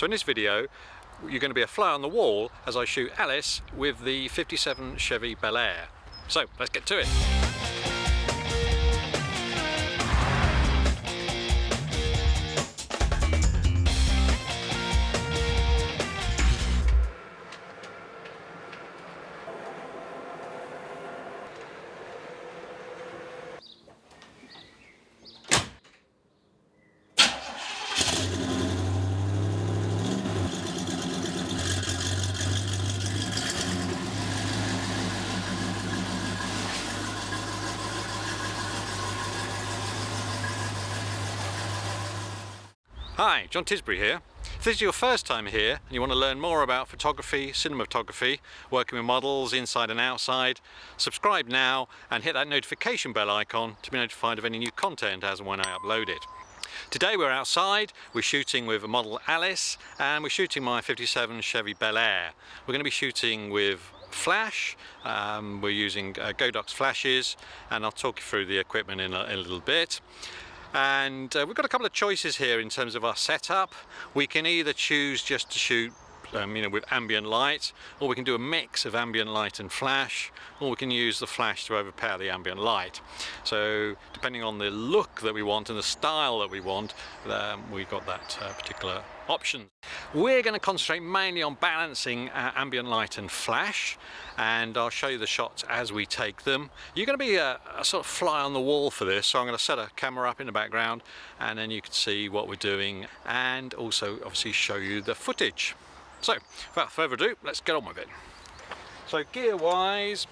So in this video you're going to be a fly on the wall as I shoot Alice with the 57 Chevy BelAir. So let's get to it. Hi, John Tisbury here. If this is your first time here and you want to learn more about photography, cinematography, working with models inside and outside, subscribe now and hit that notification bell icon to be notified of any new content as and when I upload it. Today we're outside, we're shooting with a model Alice and we're shooting my 57 Chevy BelAir. We're going to be shooting with flash, we're using Godox flashes, and I'll talk you through the equipment in a little bit. And we've got a couple of choices here in terms of our setup. We can either choose just to shoot with ambient light, or we can do a mix of ambient light and flash, or we can use the flash to overpower the ambient light. So depending on the look that we want and the style that we want, we've got that particular option. We're going to concentrate mainly on balancing ambient light and flash, and I'll show you the shots as we take them. You're going to be a sort of fly on the wall for this, so I'm going to set a camera up in the background and then you can see what we're doing and also obviously show you the footage. So without further ado, let's get on with it. So gear wise,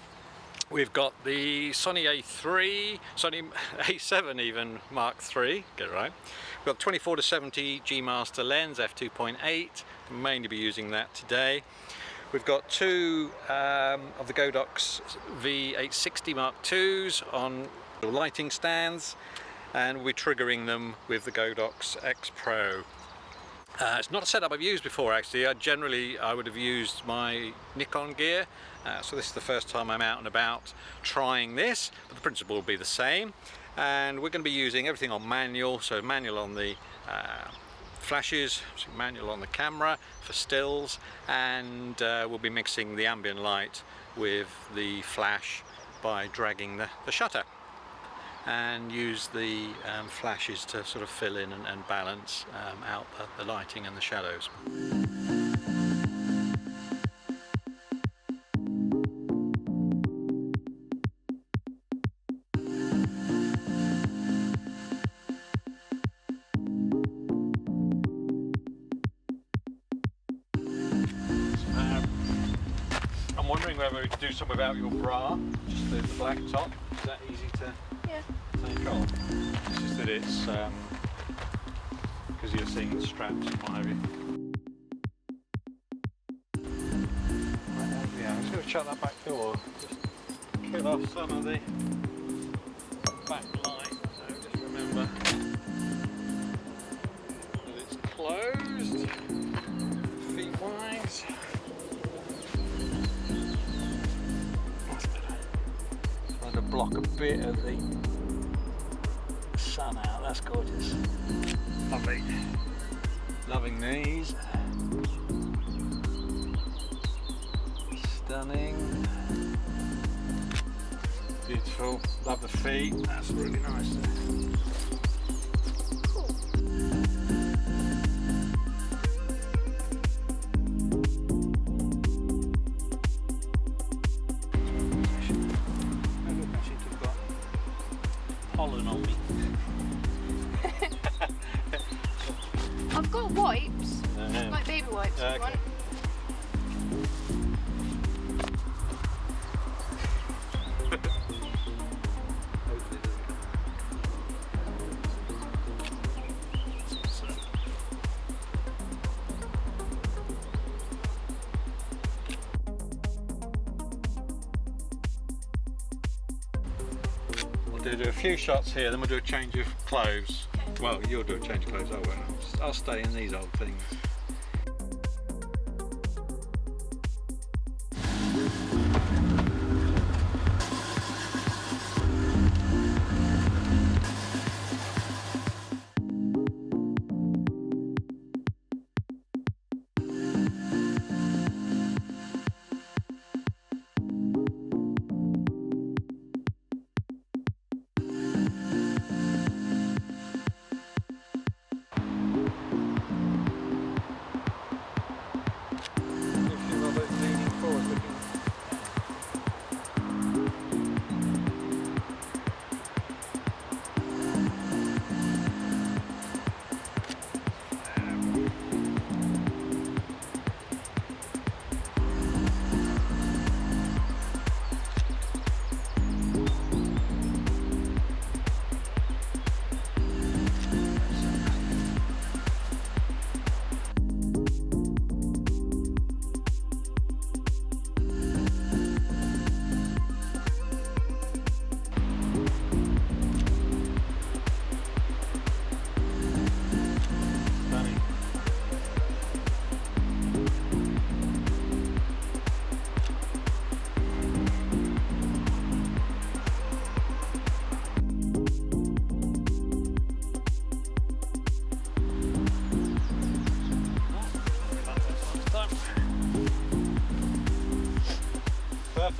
we've got the Sony A3, Sony A7 even Mark III, get it right. We've got 24-70 G master lens, F2.8, mainly be using that today. We've got two of the Godox V860 Mark IIs on lighting stands, and we'll be triggering them with the Godox X Pro. It's not a setup I've used before actually. I would have used my Nikon gear, so this is the first time I'm out and about trying this, but the principle will be the same. And we're going to be using everything on manual, so manual on the flashes, manual on the camera for stills, and we'll be mixing the ambient light with the flash by dragging the shutter, and use the flashes to sort of fill in and balance out the lighting and the shadows. I'm wondering whether we could do some without your bra, just the black top. Is that easy to take off? It's just that it's because you're seeing the straps and what have you. Right, yeah, I'm just going to shut that back door, just kill off some of the back light, so just remember that it's closed, feet wise. Trying to block a bit of the sun out, that's gorgeous. Lovely. Loving these. Stunning. Beautiful. Love the feet, that's really nice. Pollen on me. I've got wipes, like baby wipes if you want. We'll do a few shots here, then we'll do a change of clothes. Well, you'll do a change of clothes, I won't. I'll stay in these old things.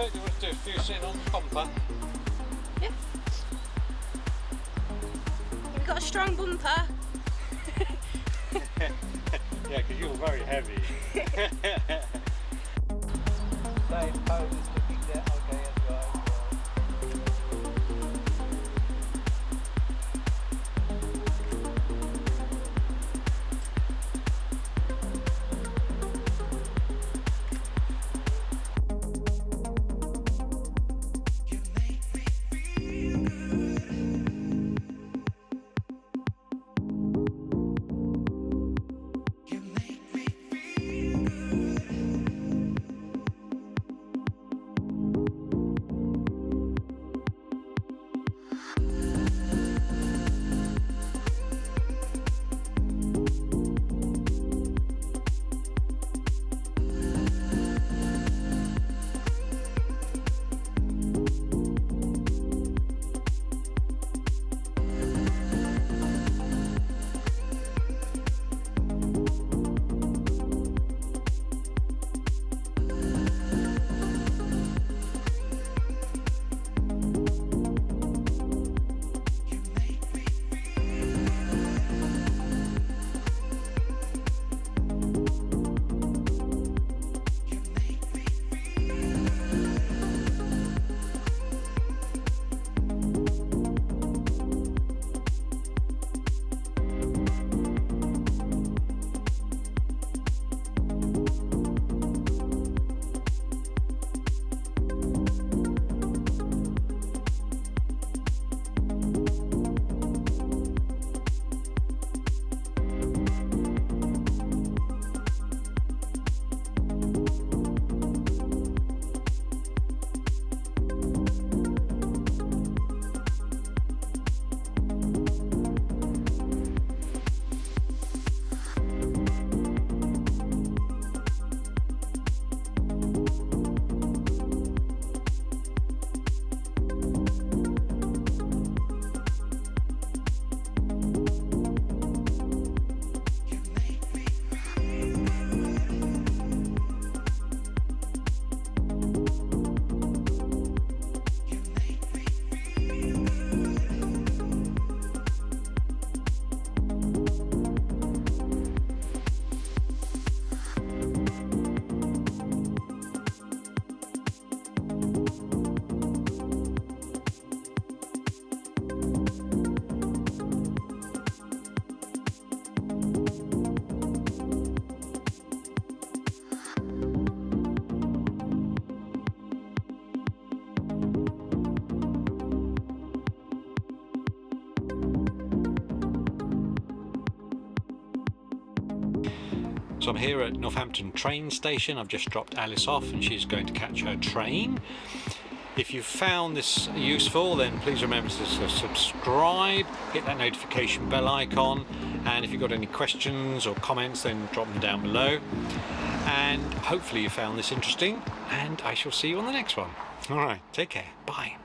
perfect. You want to do a few sitting on the bumper? Yeah. We've got a strong bumper. Yeah, because you're very heavy. Same pose as looking there. Okay, as well. So I'm here at Northampton train station. I've just dropped Alice off and she's going to catch her train. If you found this useful, then please remember to subscribe, hit that notification bell icon, and if you've got any questions or comments, then drop them down below. And hopefully you found this interesting, and I shall see you on the next one. All right, take care. Bye.